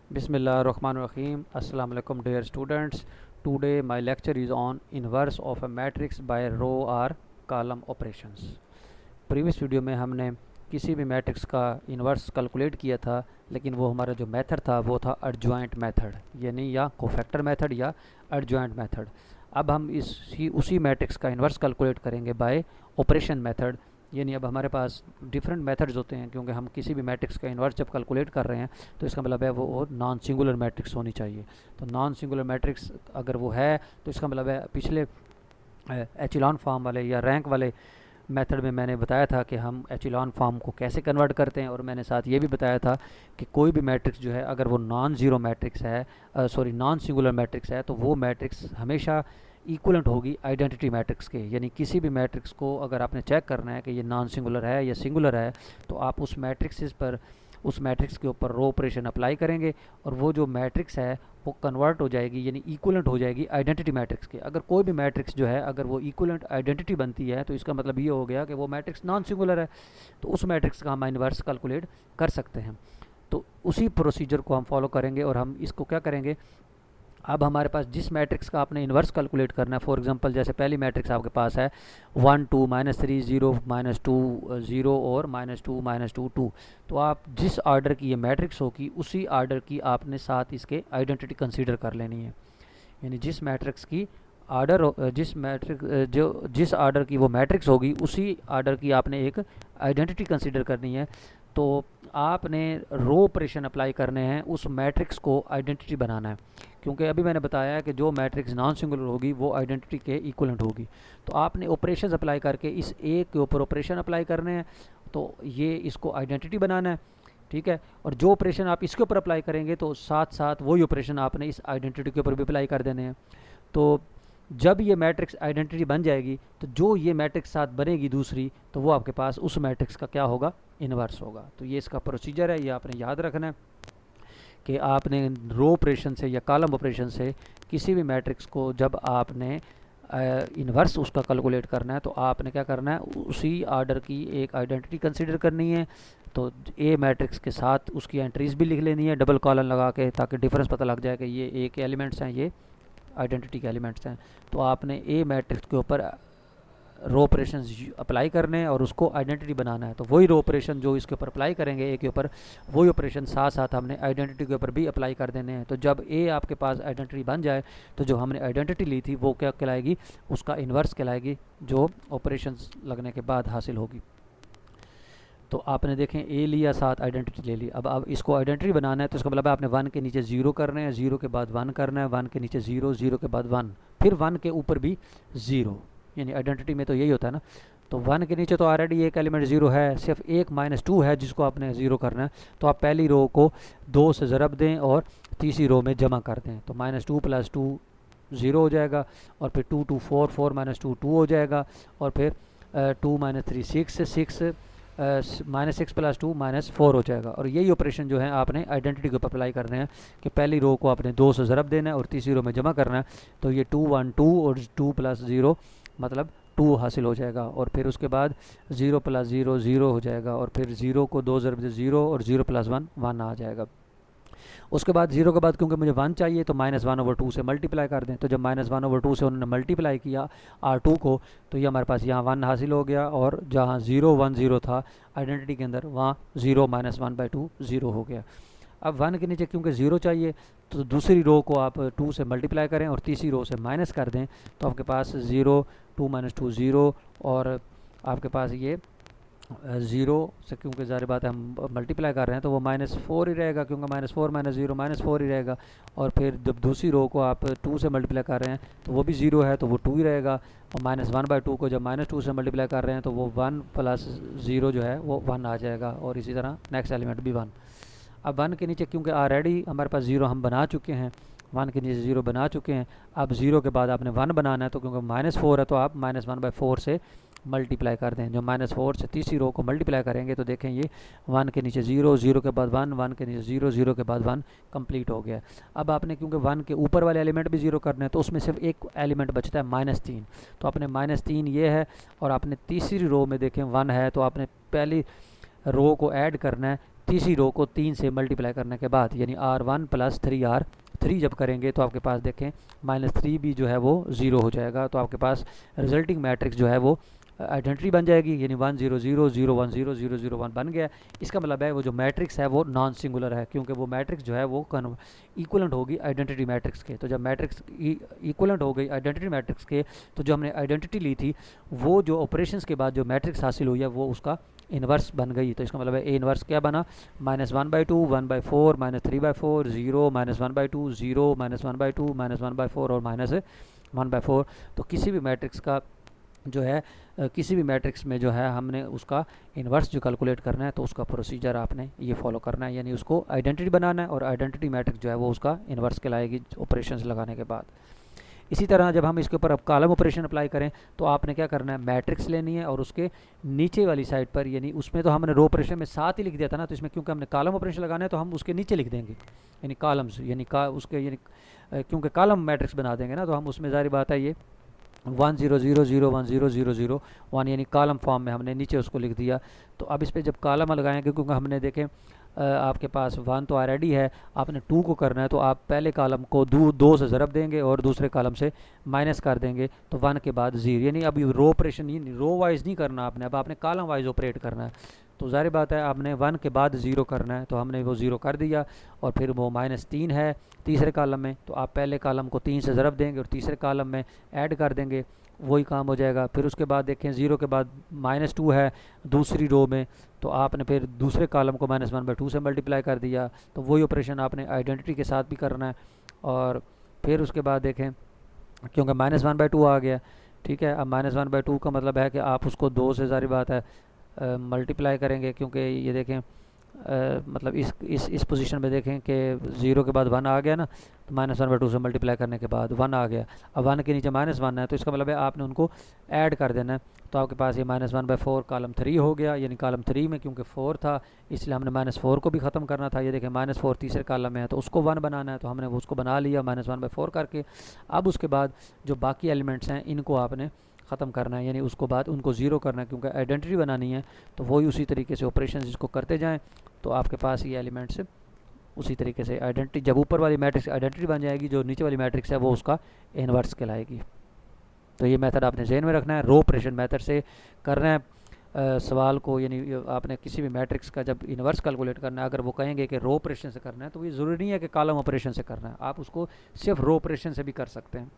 Bismillahirrahmanirrahim. Assalamu alaikum dear students. Today my lecture is on inverse of a matrix by row or column operations. Previous video में हमने किसी भी matrix का inverse calculate किया था, लेकिन वो हमारा जो मेथड था वो था एडजॉइंट मेथड, यानी या कोफैक्टर मेथड या एडजॉइंट मेथड। अब हम उसी मैट्रिक्स का इन्वर्स कैलकुलेट करेंगे बाय ऑपरेशन मेथड, यानी अब हमारे पास डिफरेंट मेथड्स होते हैं, क्योंकि हम किसी भी मैट्रिक्स का इन्वर्स जब कैलकुलेट कर रहे हैं तो इसका मतलब है वो नॉन सिंगुलर मैट्रिक्स होनी चाहिए। तो नॉन सिंगुलर मैट्रिक्स अगर वो है तो इसका मतलब है पिछले एचिलॉन फॉर्म वाले या रैंक वाले मेथड में मैंने बताया था कि हम एचिलॉन फॉर्म को कैसे कन्वर्ट करते हैं, और मैंने साथ ये भी बताया था कि कोई भी मैट्रिक्स जो है अगर वो नॉन ज़ीरो मैट्रिक्स है, नॉन सिंगुलर मैट्रिक्स है, तो वो मैट्रिक्स हमेशा इक्वलेंट होगी आइडेंटिटी मैट्रिक्स के। यानी किसी भी मैट्रिक्स को अगर आपने चेक करना है कि ये नॉन सिंगुलर है या सिंगुलर है, तो आप उस मैट्रिक्स के ऊपर रो ऑपरेशन अप्लाई करेंगे और वो जो मैट्रिक्स है वो कन्वर्ट हो जाएगी, यानी इक्वलेंट हो जाएगी आइडेंटिटी मैट्रिक्स के। अगर कोई भी मैट्रिक्स जो है अगर वो इक्वलेंट आइडेंटिटी बनती है तो इसका मतलब ये हो गया कि वो मैट्रिक्स नॉन सिंगुलर है, तो उस मैट्रिक्स का हम इन्वर्स कैलकुलेट कर सकते हैं। तो उसी प्रोसीजर को हम फॉलो करेंगे और हम इसको क्या करेंगे, अब हमारे पास जिस मैट्रिक्स का आपने इन्वर्स कैलकुलेट करना है, फॉर एग्जांपल जैसे पहली मैट्रिक्स आपके पास है 1 2 -3 0 -2 0 और -2 -2 2, तो आप जिस आर्डर की ये मैट्रिक्स होगी उसी आर्डर की आपने साथ इसके आइडेंटिटी कंसीडर कर लेनी है। यानी जिस मैट्रिक्स की जिस आर्डर की वो मैट्रिक्स होगी उसी आर्डर की आपने एक आइडेंटिटी कंसीडर करनी है। तो आपने रो ऑपरेशन अप्लाई करने हैं, उस मैट्रिक्स को आइडेंटिटी बनाना है, क्योंकि अभी मैंने बताया है कि जो मैट्रिक्स नॉन सिंगुलर होगी वो आइडेंटिटी के इक्वलेंट होगी। तो आपने ऑपरेशंस अप्लाई करके इस ए के ऊपर ऑपरेशन अप्लाई करने हैं, तो ये इसको आइडेंटिटी बनाना है, ठीक है। और जो ऑपरेशन आप इसके ऊपर अप्लाई करेंगे तो साथ साथ वही ऑपरेशन आपने इस आइडेंटिटी के ऊपर भी अप्लाई कर देने हैं। तो जब ये मैट्रिक्स आइडेंटिटी बन जाएगी तो जो ये मैट्रिक्स साथ बनेगी दूसरी, तो वो आपके पास उस मैट्रिक्स का क्या होगा, इन्वर्स होगा। तो ये इसका प्रोसीजर है, ये आपने याद रखना है कि आपने रो ऑपरेशन से या कॉलम ऑपरेशन से किसी भी मैट्रिक्स को जब आपने इन्वर्स उसका कैलकुलेट करना है तो आपने क्या करना है, उसी आर्डर की एक आइडेंटिटी कंसीडर करनी है। तो ए मैट्रिक्स के साथ उसकी एंट्रीज भी लिख लेनी है डबल कॉलन लगा के, ताकि डिफरेंस पता लग जाए कि ये ए के एलिमेंट्स हैं, ये आइडेंटिटी के एलिमेंट्स हैं। तो आपने ए मैट्रिक्स के ऊपर रो ऑपरेशन अप्लाई करने हैं और उसको आइडेंटिटी बनाना है। तो वही रो ऑपरेशन जो इसके ऊपर अप्लाई करेंगे ए के ऊपर, वही ऑपरेशन साथ साथ हमने आइडेंटिटी के ऊपर भी अप्लाई कर देने हैं। तो जब ए आपके पास आइडेंटिटी बन जाए तो जो हमने आइडेंटिटी ली थी वो क्या कहलाएगी, उसका इन्वर्स कहलाएगी, जो ऑपरेशन लगने के बाद हासिल होगी। तो आपने देखें ए लिया, साथ आइडेंटिटी ले ली। अब इसको आइडेंटिटी बनाना है तो इसका मतलब है आपने 1 के नीचे 0 करना है, 0 के बाद 1 करना है, 1 के नीचे 0, 0 के बाद 1, फिर 1 के ऊपर भी 0। यानी आइडेंटिटी में तो यही होता है ना। तो 1 के नीचे तो ऑलरेडी एक एलिमेंट 0 है, सिर्फ एक -2 है जिसको आपने 0 करना है। तो आप पहली रो को 2 से ज़रब दें और तीसरी रो में जमा कर दें, तो -2 + 2 0 हो जाएगा, और फिर 2 2 4 4 -2 2 हो जाएगा, और फिर 2 -3 6 6 -6 + 2 -4 हो जाएगा। और यही ऑपरेशन जो है आपने आइडेंटिटी के ऊपर अप्लाई करने हैं कि पहली रो को आपने 2 से ज़रब देना है और तीसरी रो में जमा करना है। तो ये 2 1 2 और 2 + 0 मतलब 2 हासिल हो जाएगा, और फिर उसके बाद 0 + 0 0 हो जाएगा, और फिर 0 को 2 ज़रब 0 और 0 + 1 1 आ जाएगा। उसके बाद 0 के बाद क्योंकि मुझे 1 चाहिए तो -1/2 से मल्टीप्लाई कर दें। तो जब -1/2 से उन्होंने मल्टीप्लाई किया R2 को, तो ये हमारे पास यहाँ 1 हासिल हो गया, और जहाँ 0 1 0 था आइडेंटिटी के अंदर, वहाँ 0 -1/2 0 हो गया। अब 1 के नीचे क्योंकि 0 चाहिए तो दूसरी रो को आप 2 से मल्टीप्लाई करें और तीसरी रो से माइनस कर दें, तो आपके पास 0 2 -2 0, और आपके पास ये 0 से क्योंकि ज़ाहिर बात है हम मल्टीप्लाई कर रहे हैं तो वो -4 ही रहेगा, क्योंकि -4 -0 -4 ही रहेगा। और फिर जब दूसरी रो को आप 2 से मल्टीप्लाई कर रहे हैं तो वो भी 0 है, तो वो 2 ही रहेगा। और -1/2 को जब -2 से मल्टीप्लाई कर रहे हैं तो वो 1 + 0 जो है वो 1 आ जाएगा, और इसी तरह नेक्स्ट एलिमेंट भी 1। अब 1 के नीचे क्योंकि ऑलरेडी हमारे पास 0 हम बना चुके हैं, 1 के नीचे 0 बना चुके हैं, अब 0 के बाद आपने 1 बनाना है। तो क्योंकि -4 है तो आप -1/4 से मल्टीप्लाई कर दें। जो -4 से तीसरी रो को मल्टीप्लाई करेंगे तो देखें ये 1 के नीचे 0, 0 के बाद 1, 1 के नीचे 0, 0 के बाद 1 कंप्लीट हो गया। अब आपने क्योंकि 1 के ऊपर वाले एलिमेंट भी 0 करने हैं तो उसमें सिर्फ एक एलिमेंट बचता है -3, तो आपने -3 ये है, और आपने तीसरी रो में देखें 1 है, तो आपने पहली रो को ऐड करना है तीसरी रो को 3 से मल्टीप्लाई करने के बाद, यानी R1 प्लस 3R3 जब करेंगे तो आपके पास देखें -3 भी जो है वो 0 हो जाएगा। तो आपके पास रिजल्टिंग मैट्रिक्स जो है वो आइडेंटिटी बन जाएगी, यानी 1 0 0 0 1 0 0 0 1 बन गया। इसका मतलब है वो जो मैट्रिक्स है वो नॉन सिंगुलर है, क्योंकि वो मैट्रिक्स जो है वो इक्वलेंट होगी आइडेंटिटी मैट्रिक्स के। तो जब मैट्रिक्स इक्वलेंट हो गई आइडेंटिटी मैट्रिक्स के, तो जो हमने आइडेंटिटी ली थी वो जो ऑपरेशंस के बाद जो मैट्रिक्स हासिल हुई है वो उसका इन्वर्स बन गई। तो इसका मतलब है ए इन्वर्स क्या बना, -1/2 1/4 -3/4 0 -1/2 0 -1/2 -1/4 और -1/4। तो किसी भी मैट्रिक्स का जो है किसी भी मैट्रिक्स में जो है हमने उसका इन्वर्स जो कैलकुलेट करना है तो उसका प्रोसीजर आपने ये फॉलो करना है, यानी उसको आइडेंटिटी बनाना है और आइडेंटिटी मैट्रिक्स जो है वो उसका इन्वर्स कहलाएगी ऑपरेशंस लगाने के बाद। इसी तरह जब हम इसके ऊपर अब कॉलम ऑपरेशन अप्लाई करें तो आपने क्या करना है, मैट्रिक्स लेनी है और उसके नीचे वाली साइड पर, यानी उसमें तो हमने रो ऑपरेशन में साथ ही लिख दिया था ना, तो इसमें क्योंकि हमने कॉलम ऑपरेशन लगाना है तो हम उसके नीचे लिख देंगे, यानी कॉलम्स, यानी उसके यानी क्योंकि कॉलम मैट्रिक्स बना देंगे ना, तो हम उसमें ज़ाहिर बात है ये 1 0 0 0 1 0 0 0 1 यानी कॉलम फॉर्म में हमने नीचे उसको लिख दिया। तो अब इस पर जब कॉलम लगाएंगे, क्योंकि हमने देखें आपके पास 1 तो ऑलरेडी है, आपने 2 को करना है, तो आप पहले कॉलम को 2 से ज़रब देंगे और दूसरे कॉलम से माइनस कर देंगे, तो 1 के बाद 0, यानी अभी रो ऑपरेशन रो वाइज नहीं करना आपने, अब आपने कॉलम वाइज ऑपरेट करना है। तो ज़ाहिर बात है आपने 1 के बाद 0 करना है, तो हमने वो 0 कर दिया और फिर वो -3 है तीसरे कॉलम में, तो आप पहले कॉलम को 3 से ज़रब देंगे और तीसरे कॉलम में ऐड कर देंगे, वही काम हो जाएगा। फिर उसके बाद देखें 0 के बाद -2 है दूसरी रो में, तो आपने फिर दूसरे कॉलम को -1/2 से मल्टीप्लाई कर दिया, तो वही ऑपरेशन आपने आइडेंटिटी के साथ भी करना है। और फिर उसके बाद देखें क्योंकि -1/2 आ गया, ठीक है, अब -1/2 का मतलब है कि आप उसको 2 से ज़ाहिर बात है मल्टीप्लाई करेंगे, क्योंकि ये देखें मतलब इस पोजीशन में देखें कि 0 के बाद 1 आ गया ना, तो -1/2 से मल्टीप्लाई करने के बाद 1 आ गया। अब 1 के नीचे -1 है, तो इसका मतलब है आपने उनको ऐड कर देना है। तो आपके पास ये -1/4 कॉलम 3 हो गया, यानी कॉलम 3 में क्योंकि 4 था इसलिए हमने -4 को भी ख़त्म करना था। ये देखें -4 तीसरे कॉलम में है तो उसको 1 बनाना है, तो हमने वो उसको बना लिया -1/4 करके। अब उसके बाद जो बाकी एलिमेंट्स हैं इनको आपने ख़त्म करना है, यानी उसको बाद उनको 0 करना है, क्योंकि आइडेंटिटी बनानी है। तो वही उसी तरीके से ऑपरेशन इसको करते जाएं, तो आपके पास ये एलिमेंट्स उसी तरीके से आइडेंटिटी, जब ऊपर वाली मैट्रिक्स आइडेंटिटी बन जाएगी, जो नीचे वाली मैट्रिक्स है वो उसका इन्वर्स कहलाएगी। तो ये मेथड आपने ज़हन में रखना है, रो ऑपरेशन मेथड से करना है सवाल को, यानी आपने किसी भी मैट्रिक्स का जब इन्वर्स कैलकुलेट करना है, अगर वो कहेंगे कि रो ऑपरेशन से करना है तो ये ज़रूरी नहीं है कि कॉलम ऑपरेशन से करना है, आप उसको सिर्फ रो ऑपरेशन से भी कर सकते हैं।